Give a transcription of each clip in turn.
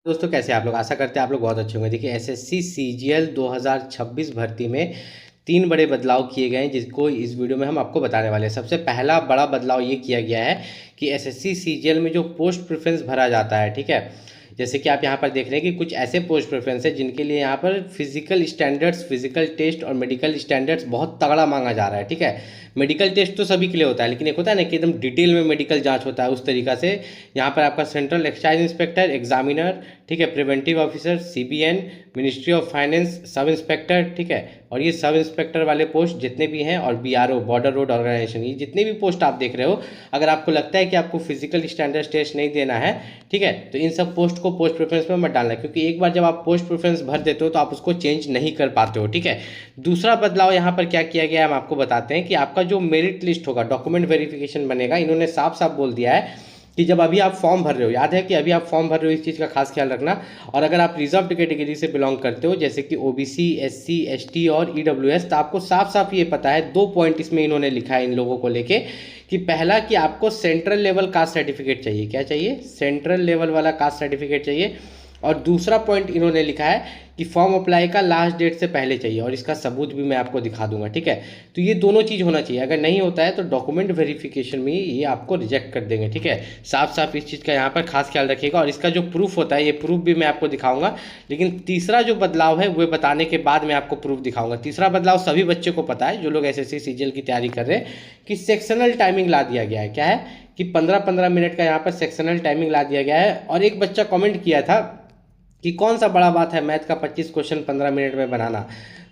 दोस्तों कैसे हैं आप लोग। आशा करते हैं आप लोग बहुत अच्छे होंगे। देखिए एसएससी सीजीएल 2026 भर्ती में 3 बड़े बदलाव किए गए हैं जिसको इस वीडियो में हम आपको बताने वाले हैं। सबसे पहला बड़ा बदलाव ये किया गया है कि एसएससी सीजीएल में जो पोस्ट प्रेफरेंस भरा जाता है, ठीक है, जैसे कि आप यहाँ पर देख रहे हैं कि कुछ ऐसे पोस्ट प्रेफरेंस है जिनके लिए यहाँ पर फिजिकल स्टैंडर्ड्स, फिजिकल टेस्ट और मेडिकल स्टैंडर्ड्स बहुत तगड़ा मांगा जा रहा है। ठीक है, मेडिकल टेस्ट तो सभी के लिए होता है, लेकिन एक होता है ना कि एकदम डिटेल में मेडिकल जांच होता है, उस तरीका से यहाँ पर आपका सेंट्रल एक्साइज इंस्पेक्टर, एग्जामिनर, ठीक है, preventive officer, CBN, ministry of finance, sub inspector, ठीक है, और ये सब इंस्पेक्टर वाले पोस्ट जितने भी हैं, और बीआरओ, बॉर्डर रोड ऑर्गेनाइजेशन, ये जितने भी पोस्ट आप देख रहे हो, अगर आपको लगता है कि आपको फिजिकल स्टैंडर्ड टेस्ट नहीं देना है, ठीक है, तो इन सब पोस्ट को पोस्ट प्रेफरेंस में मत डालना, क्योंकि एक बार जब आप पोस्ट प्रेफरेंस भर देते हो तो आप उसको चेंज नहीं कर पाते हो। ठीक है, दूसरा बदलाव यहाँ पर क्या किया गया है हम आपको बताते हैं कि आपका जो मेरिट लिस्ट होगा, डॉक्यूमेंट वेरिफिकेशन बनेगा, इन्होंने साफ साफ बोल दिया है कि जब अभी आप फॉर्म भर रहे हो, याद है कि अभी आप फॉर्म भर रहे हो, इस चीज़ का खास ख्याल रखना। और अगर आप रिजर्व कैटेगरी से बिलोंग करते हो, जैसे कि ओबीसी, एससी, एसटी और ईडब्ल्यूएस, तो आपको साफ साफ ये पता है, 2 पॉइंट इसमें इन्होंने लिखा है इन लोगों को लेके, कि पहला कि आपको सेंट्रल लेवल कास्ट सर्टिफिकेट चाहिए। क्या चाहिए? सेंट्रल लेवल वाला कास्ट सर्टिफिकेट चाहिए। और दूसरा पॉइंट इन्होंने लिखा है कि फॉर्म अप्लाई का लास्ट डेट से पहले चाहिए, और इसका सबूत भी मैं आपको दिखा दूंगा। ठीक है, तो ये दोनों चीज़ होना चाहिए। अगर नहीं होता है तो डॉक्यूमेंट वेरिफिकेशन में ये आपको रिजेक्ट कर देंगे। ठीक है, साफ साफ इस चीज़ का यहाँ पर खास ख्याल रखिएगा। और इसका जो प्रूफ होता है, ये प्रूफ भी मैं आपको दिखाऊंगा, लेकिन तीसरा जो बदलाव है वो बताने के बाद मैं आपको प्रूफ दिखाऊंगा। तीसरा बदलाव सभी बच्चे को पता है जो लोग एसएससी सीजीएल की तैयारी कर रहे हैं, कि सेक्शनल टाइमिंग ला दिया गया है। क्या है कि 15-15 मिनट का यहाँ पर सेक्शनल टाइमिंग ला दिया गया है। और एक बच्चा कमेंट किया था कि कौन सा बड़ा बात है मैथ का 25 क्वेश्चन 15 मिनट में बनाना।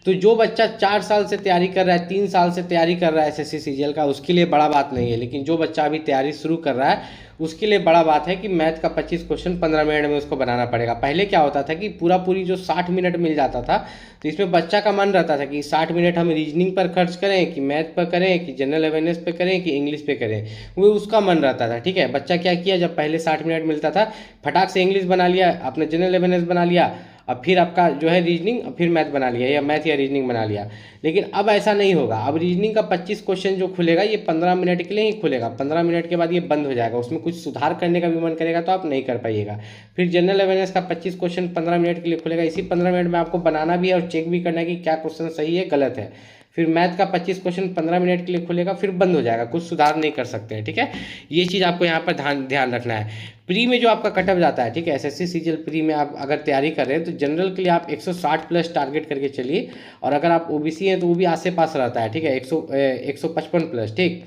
तो जो बच्चा 4 साल से तैयारी कर रहा है, 3 साल से तैयारी कर रहा है एसएससी सीजीएल का, उसके लिए बड़ा बात नहीं है। लेकिन जो बच्चा अभी तैयारी शुरू कर रहा है, उसके लिए बड़ा बात है कि मैथ का 25 क्वेश्चन 15 मिनट में उसको बनाना पड़ेगा। पहले क्या होता था कि पूरी जो 60 मिनट मिल जाता था, तो इसमें बच्चा का मन रहता था कि 60 मिनट हम रीजनिंग पर खर्च करें, कि मैथ पर करें, कि जनरल अवेयरनेस पे करें, कि इंग्लिश पे करें, वो उसका मन रहता था। ठीक है, बच्चा क्या किया, जब पहले 60 मिनट मिलता था, फटाक से इंग्लिश बना लिया, अपने जनरल अवेयरनेस बना लिया, अब फिर आपका जो है रीजनिंग, अब फिर मैथ बना लिया, या मैथ या रीजनिंग बना लिया। लेकिन अब ऐसा नहीं होगा। अब रीजनिंग का 25 क्वेश्चन जो खुलेगा, ये 15 मिनट के लिए ही खुलेगा। 15 मिनट के बाद ये बंद हो जाएगा। उसमें कुछ सुधार करने का भी मन करेगा तो आप नहीं कर पाइएगा। फिर जनरल अवेयरनेस का 25 क्वेश्चन 15 मिनट के लिए खुलेगा। इसी 15 मिनट में आपको बनाना भी है और चेक भी करना है कि क्या क्वेश्चन सही है, गलत है। फिर मैथ का 25 क्वेश्चन 15 मिनट के लिए खुलेगा, फिर बंद हो जाएगा, कुछ सुधार नहीं कर सकते हैं। ठीक है, ये चीज़ आपको यहाँ पर ध्यान रखना है। प्री में जो आपका कटअप जाता है, ठीक है, एसएससी सीजीएल प्री में आप अगर तैयारी कर रहे हैं तो जनरल के लिए आप 160 प्लस टारगेट करके चलिए। और अगर आप ओबीसी हैं तो वो भी आस पास रहता है। ठीक है, 155 प्लस। ठीक,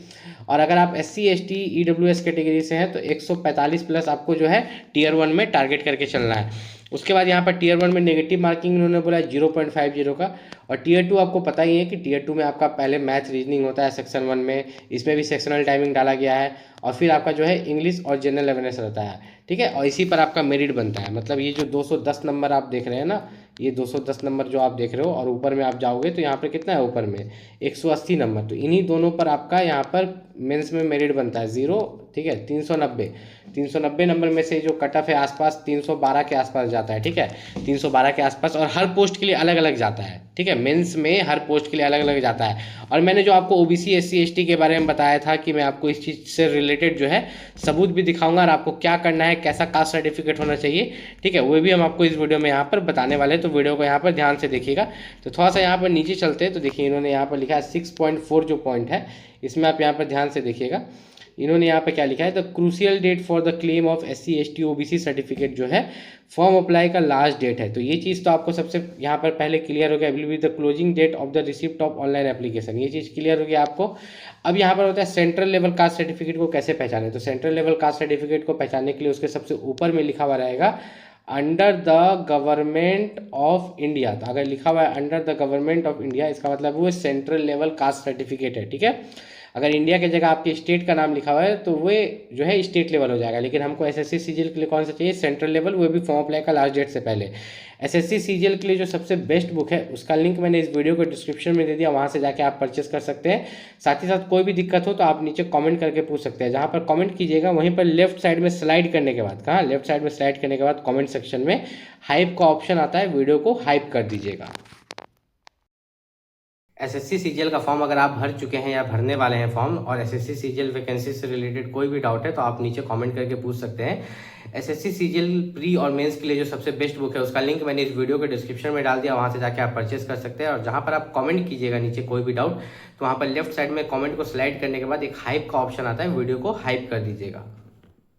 और अगर आप एससी, एसटी, ईडब्ल्यूएस कैटेगरी से हैं तो 145 प्लस आपको जो है टीयर 1 में टारगेट करके चलना है। उसके बाद यहाँ पर टीयर 1 में नेगेटिव मार्किंग इन्होंने बोला है 0.50 का। और टीयर 2 आपको पता ही है कि टीयर 2 में आपका पहले मैथ रीजनिंग होता है सेक्शन 1 में, इसमें भी सेक्शनल टाइमिंग डाला गया है। और फिर आपका जो है इंग्लिश और जनरल अवेयरनेस रहता है। ठीक है, और इसी पर आपका मेरिट बनता है। मतलब ये जो 210 नंबर आप देख रहे हैं ना, ये 210 नंबर जो आप देख रहे हो, और ऊपर में आप जाओगे तो यहाँ पर कितना है, ऊपर में 180 नंबर। तो इन्हीं दोनों पर आपका यहाँ पर मेंस में मेरिट बनता है 0। ठीक है, 390 नंबर में से जो कट ऑफ है आसपास 312 के आसपास जाता है। ठीक है, 312 के आसपास, और हर पोस्ट के लिए अलग अलग जाता है। ठीक है, मेंस में हर पोस्ट के लिए अलग अलग जाता है। और मैंने जो आपको ओबीसी, एससी, एसटी के बारे में बताया था कि मैं आपको इस चीज़ से रिलेटेड जो है सबूत भी दिखाऊंगा, और आपको क्या करना है, कैसा कास्ट सर्टिफिकेट होना चाहिए, ठीक है, वो भी हम आपको इस वीडियो में यहाँ पर बताने वाले हैं। तो वीडियो को यहाँ पर ध्यान से देखिएगा। तो थोड़ा सा यहाँ पर नीचे चलते हैं, तो देखिए इन्होंने यहाँ पर लिखा है 6.4 जो पॉइंट है, इसमें आप यहाँ पर ध्यान से देखिएगा। इन्होंने यहाँ पे क्या लिखा है, the crucial date for the claim of SC, ST, OBC certificate जो है, फॉर्म अप्लाई का लास्ट डेट है। तो ये चीज़ तो आपको सबसे यहाँ पर पहले क्लियर हो गया। Will be the closing date of the receipt of online application, ये चीज़ क्लियर हो गया आपको। अब यहाँ पर होता है सेंट्रल लेवल कास्ट सर्टिफिकेट को कैसे पहचाने। तो सेंट्रल लेवल कास्ट सर्टिफिकेट को पहचानने के लिए उसके सबसे ऊपर में लिखा हुआ रहेगा under the government of India. तो अगर लिखा हुआ है under the government of India, इसका मतलब वो सेंट्रल लेवल कास्ट सर्टिफिकेट है। ठीक है, अगर इंडिया की जगह आपके स्टेट का नाम लिखा हुआ है तो वो जो है स्टेट लेवल हो जाएगा। लेकिन हमको एसएससी सीजीएल के लिए कौन सा चाहिए, सेंट्रल लेवल, वो भी फॉर्म अप्लाई का लास्ट डेट से पहले। एसएससी सीजीएल के लिए जो सबसे बेस्ट बुक है उसका लिंक मैंने इस वीडियो को डिस्क्रिप्शन में दे दिया, वहाँ से जाके आप परचेस कर सकते हैं। साथ ही साथ कोई भी दिक्कत हो तो आप नीचे कमेंट करके पूछ सकते हैं। जहाँ पर कमेंट कीजिएगा वहीं पर लेफ्ट साइड में स्लाइड करने के बाद, कहाँ, लेफ्ट साइड में स्लाइड करने के बाद कमेंट सेक्शन में हाइप का ऑप्शन आता है, वीडियो को हाइप कर दीजिएगा। एसएससी सीजीएल का फॉर्म अगर आप भर चुके हैं या भरने वाले हैं फॉर्म और एसएससी सीजीएल वैकेंसी से रिलेटेड कोई भी डाउट है तो आप नीचे कमेंट करके पूछ सकते हैं। एसएससी सीजीएल प्री और मेंस के लिए जो सबसे बेस्ट बुक है उसका लिंक मैंने इस वीडियो के डिस्क्रिप्शन में डाल दिया, वहाँ से जाके आप परचेस कर सकते हैं। और जहाँ पर आप कमेंट कीजिएगा नीचे कोई भी डाउट तो वहाँ पर लेफ्ट साइड में कमेंट को स्लाइड करने के बाद एक हाइप का ऑप्शन आता है, वीडियो को हाइप कर दीजिएगा।